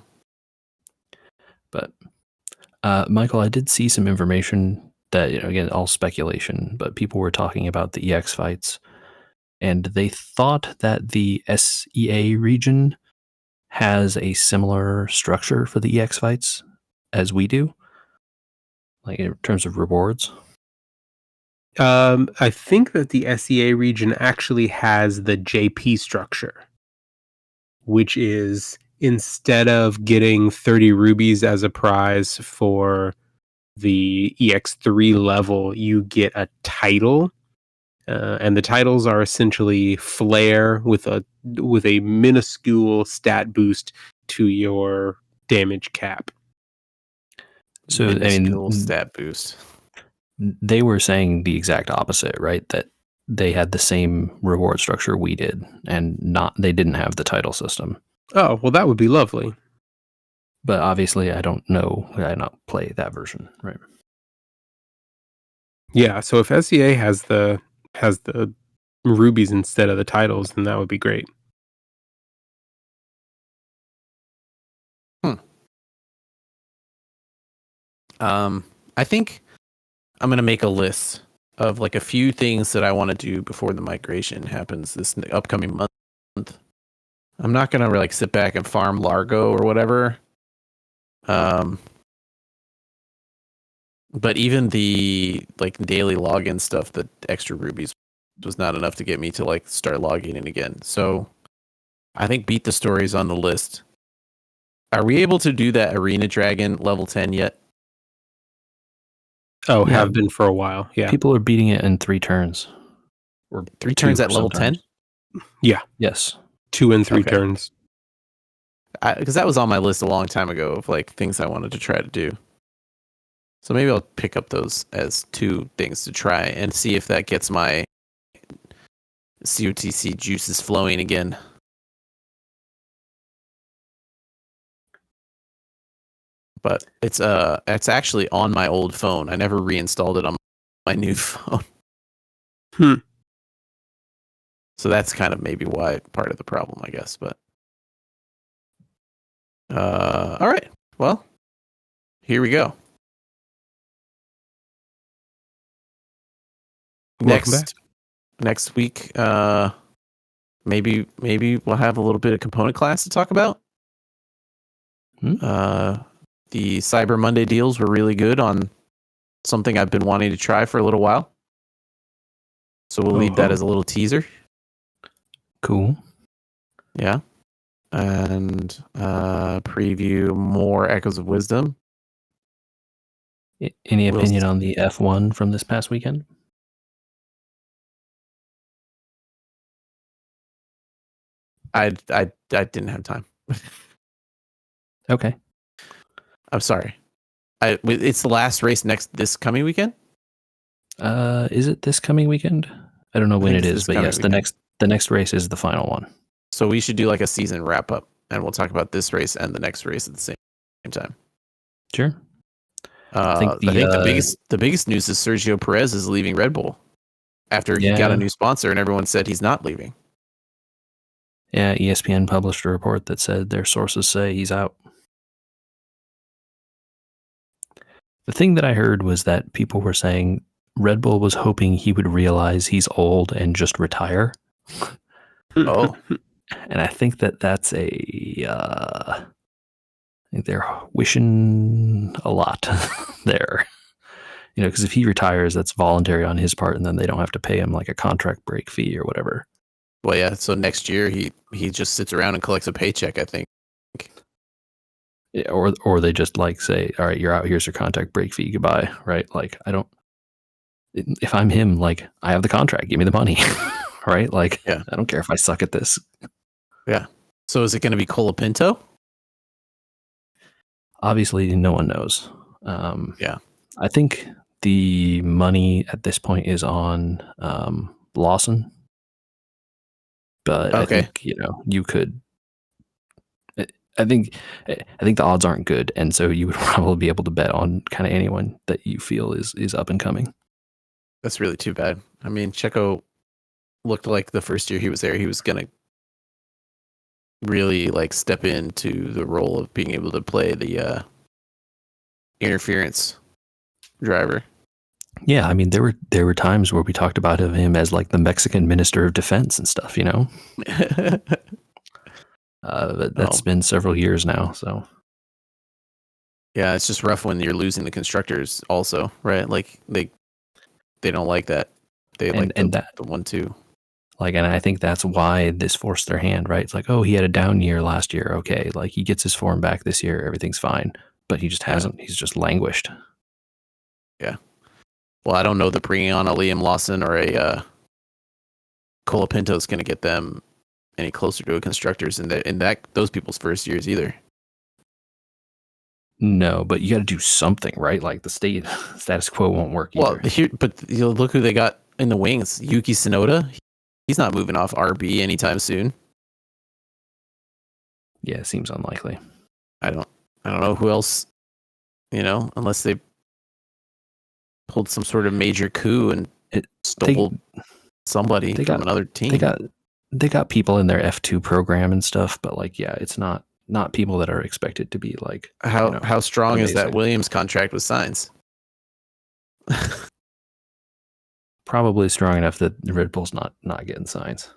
But Michael, I did see some information that, again, all speculation, but people were talking about the EX fights, and they thought that the SEA region has a similar structure for the EX fights as we do, like in terms of rewards. I think that the SEA region actually has the JP structure, which is instead of getting 30 rubies as a prize for the EX3 level, you get a title. And the titles are essentially flair with a minuscule stat boost to your damage cap. So, I mean, stat boost. They were saying the exact opposite, right? That they had the same reward structure we did, and they didn't have the title system. Oh, well, that would be lovely. But obviously, I don't know. I not play that version, right? Yeah. So if SEA has the rubies instead of the titles, then that would be great. I think I'm gonna make a list of like a few things that I want to do before the migration happens this upcoming month. I'm not gonna like sit back and farm Largo or whatever. But even the like daily login stuff, the extra rubies was not enough to get me to like start logging in again. So I think beat the stories on the list. Are we able to do that Arena Dragon level 10 yet? Oh, Yeah. have been for a while. Yeah. People are beating it in 3 turns. Or 3 turns 2 at level 10? sometimes. Yeah. Yes. 2 and 3 Okay. turns. Because that was on my list a long time ago of like things I wanted to try to do. So maybe I'll pick up those as 2 things to try and see if that gets my COTC juices flowing again. But it's actually on my old phone. I never reinstalled it on my new phone. So that's kind of maybe why part of the problem, I guess. But all right. Well, here we go. Welcome back. Next week, maybe we'll have a little bit of component class to talk about. The Cyber Monday deals were really good on something I've been wanting to try for a little while. So we'll leave that as a little teaser. Cool. Yeah. And preview more Echoes of Wisdom. Any opinion on the F1 from this past weekend? I didn't have time. Okay. I'm sorry. It's the last race this coming weekend? Is it this coming weekend? I don't know when it is, but yes, weekend. the next race is the final one. So we should do like a season wrap up, and we'll talk about this race and the next race at the same time. Sure. I think the biggest news is Sergio Perez is leaving Red Bull after he got a new sponsor, and everyone said he's not leaving. Yeah, ESPN published a report that said their sources say he's out. The thing that I heard was that people were saying Red Bull was hoping he would realize he's old and just retire. Oh. And I think that's I think they're wishing a lot there. Because if he retires, that's voluntary on his part, and then they don't have to pay him like a contract break fee or whatever. Well, yeah. So next year he just sits around and collects a paycheck, I think. Yeah, or they just like say, all right, you're out. Here's your contract break fee. Goodbye. Right? Like if I'm him, like I have the contract. Give me the money. Right? Like I don't care if I suck at this. Yeah. So is it going to be Colapinto? Obviously, no one knows. Yeah. I think the money at this point is on Lawson. But I think, you could. I think the odds aren't good, and so you would probably be able to bet on kind of anyone that you feel is up and coming. That's really too bad. I mean, Checo looked like the first year he was there, he was gonna really like step into the role of being able to play the interference driver. Yeah, I mean there were times where we talked about him as like the Mexican Minister of Defense and stuff, That's been several years now, so. Yeah, it's just rough when you're losing the constructors also, right? Like they don't like that. They like the 1-2. Like, and I think that's why this forced their hand, right? It's like, oh, he had a down year last year. Okay, like he gets his form back this year, everything's fine. But he just hasn't. He's just languished. Yeah. Well, I don't know that bringing on a Liam Lawson or a Colapinto is going to get them any closer to a constructors in those people's first years either. No, but you got to do something, right? Like the status quo won't work either. Well, but look who they got in the wings. Yuki Tsunoda. He's not moving off RB anytime soon. Yeah, it seems unlikely. I don't know who else, unless they pulled some sort of major coup and stole somebody from another team. They got people in their F2 program and stuff, but like, yeah, it's not people that are expected to be like. How strong amazing. Is that Williams contract with Sainz? Probably strong enough that Red Bull's not getting Sainz.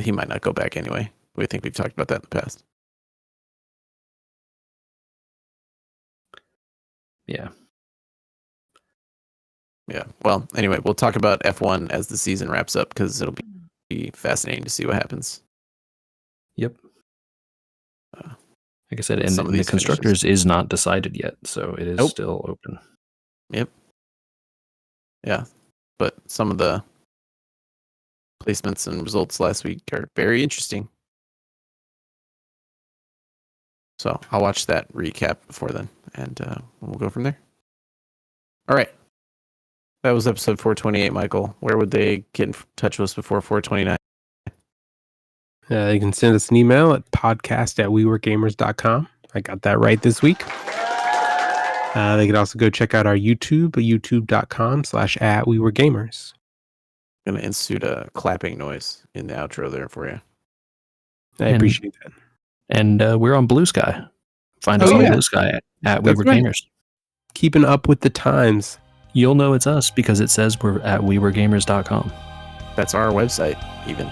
He might not go back anyway. We think we've talked about that in the past. Yeah. Yeah. Well, anyway, we'll talk about F1 as the season wraps up because it'll be fascinating to see what happens. Yep. Like I said, and the constructors is not decided yet, so it is still open. Yep. Yeah, but some of the placements and results last week are very interesting. So I'll watch that recap before then, and we'll go from there. All right. That was episode 428, Michael. Where would they get in touch with us before 429? You can send us an email at podcast@wewergamers.com. I got that right this week. They can also go check out our YouTube, youtube.com/@wewergamers. I'm going to institute a clapping noise in the outro there for you. I appreciate that. And we're on Blue Sky. Find us on Blue Sky at We Were Gamers. Keeping up with the times. You'll know it's us because it says we're at wewergamers.com. That's our website, even.